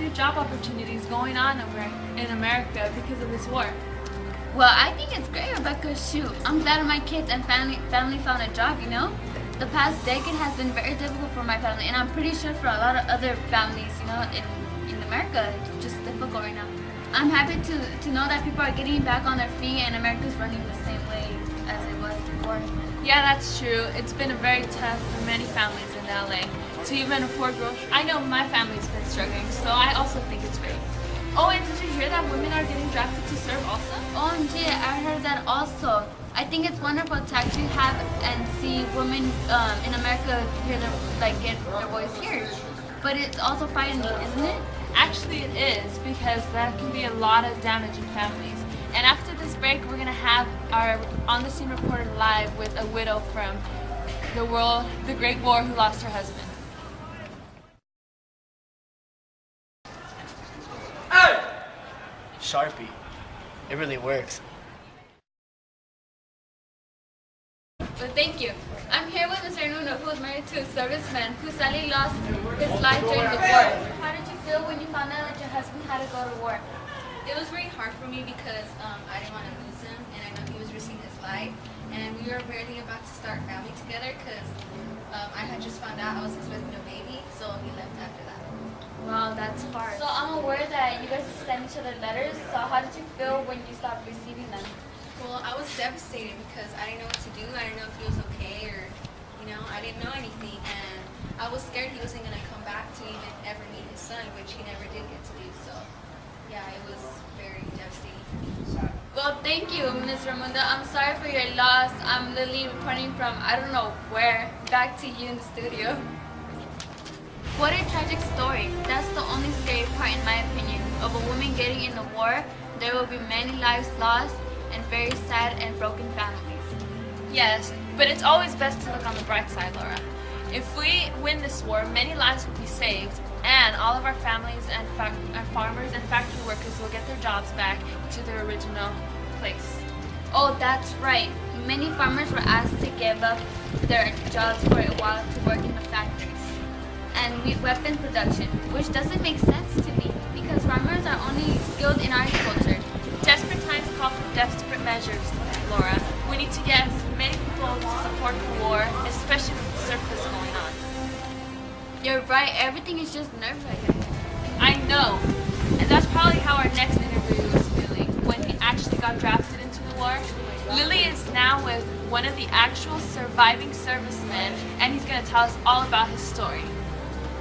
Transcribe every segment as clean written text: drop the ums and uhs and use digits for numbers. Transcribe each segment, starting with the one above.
new job opportunities going on in America because of this war? Well, I think it's great, Rebecca. Shoot, I'm glad my kids and family found a job, you know? The past decade has been very difficult for my family, and I'm pretty sure for a lot of other families, you know, in America, it's just difficult right now. I'm happy to know that people are getting back on their feet and America's running the same way as it was before. Yeah, that's true. It's been very tough for many families in LA to even afford groceries. I know my family's been struggling, so I also think it's great. Oh, and did you hear that women are getting drafted to serve also? OMG, I heard that also. I think it's wonderful to actually have and see women in America hear get their voice here. But it's also frightening, isn't it? Actually, it is, because that can be a lot of damage in families. And after this break, we're going to have our on-the-scene reporter live with a widow from the Great War who lost her husband. Hey! Sharpie. It really works. But thank you. I'm here with Mr. Nuno, who was married to a serviceman who sadly lost his life during the war. How did you feel when you found out that your husband had to go to war? It was very hard for me because I didn't want to lose him, and I know he was risking his life. And we were barely about to start family together because I had just found out I was expecting a baby, so he left after that. Wow, that's hard. So I'm aware that you guys send each other letters. So how did you feel when you stopped receiving them? Well, I was devastated because I didn't know what to do. I didn't know if he was okay or, you know, I didn't know anything. And I was scared he wasn't going to come back to even ever meet his son, which he never did get to do. So, yeah, it was very devastating for me. Well, thank you, Ms. Ramunda. I'm sorry for your loss. I'm Lily reporting from I don't know where, back to you in the studio. What a tragic story. That's the only scary part, in my opinion, of a woman getting in the war. There will be many lives lost and very sad and broken families. Yes, but it's always best to look on the bright side, Laura. If we win this war, many lives will be saved, and all of our families and our farmers and factory workers will get their jobs back to their original place. Oh, that's right. Many farmers were asked to give up their jobs for a while to work in the factories and weapon production, which doesn't make sense to me because farmers are only skilled in agriculture. Desperate times call for desperate measures, Laura. We need to get as many people to support the war, especially with the surplus going on. You're right, everything is just nerve-wracking. I know, and that's probably how our next interview was feeling when he actually got drafted into the war. Lily is now with one of the actual surviving servicemen, and he's going to tell us all about his story.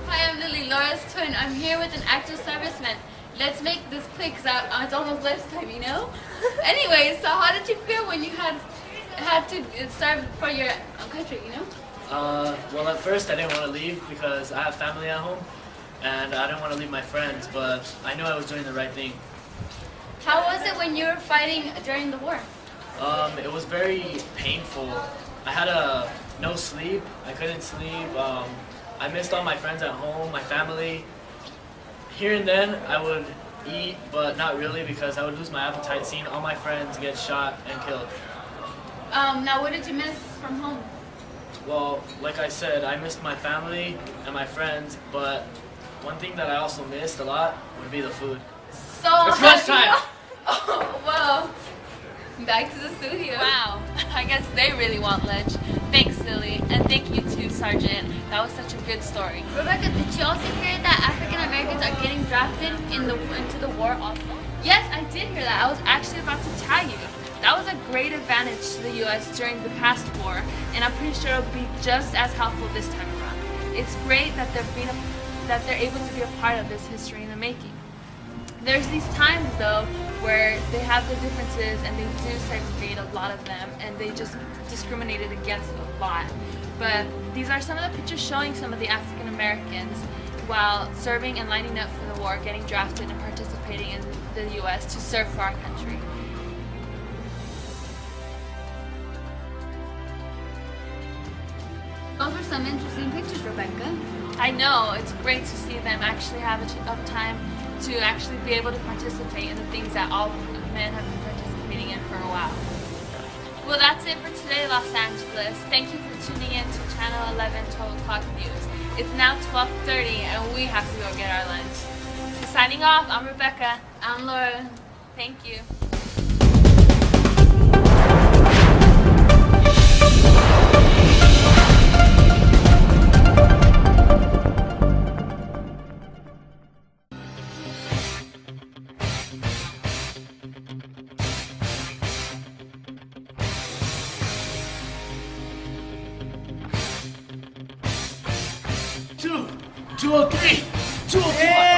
Hi, I'm Lily, Laura's twin. I'm here with an active serviceman. Let's make this quick because it's almost lunchtime, you know? Anyway, so how did you feel when you had to serve for your country, you know? Well, at first I didn't want to leave because I have family at home and I didn't want to leave my friends, but I knew I was doing the right thing. How was it when you were fighting during the war? It was very painful. I had no sleep. I couldn't sleep. I missed all my friends at home, my family. Here and then I would eat, but not really because I would lose my appetite seeing all my friends get shot and killed. Now what did you miss from home? Well, like I said, I missed my family and my friends, but one thing that I also missed a lot would be the food. So it's lunchtime! Oh, well, back to the studio. Wow, I guess they really want lunch. Thanks, Lily, and thank you too, Sergeant. That was such a good story. Rebecca, did you also hear that African Americans are getting drafted into the war also? Yes, I did hear that. I was actually about to tell you. That was a great advantage to the U.S. during the past war, and I'm pretty sure it'll be just as helpful this time around. It's great that they're able to be a part of this history in the making. There's these times, though, where they have the differences and they do segregate a lot of them and they just discriminated against a lot. But these are some of the pictures showing some of the African Americans while serving and lining up for the war, getting drafted and participating in the U.S. to serve for our country. Those were some interesting pictures, Rebecca. I know, it's great to see them actually have enough time to actually be able to participate in the things that all men have been participating in for a while. Well, that's it for today, Los Angeles. Thank you for tuning in to Channel 11 12 o'clock news. It's now 12:30 and we have to go get our lunch. Signing off, I'm Rebecca. I'm Laura. Thank you. Two, 203, 204.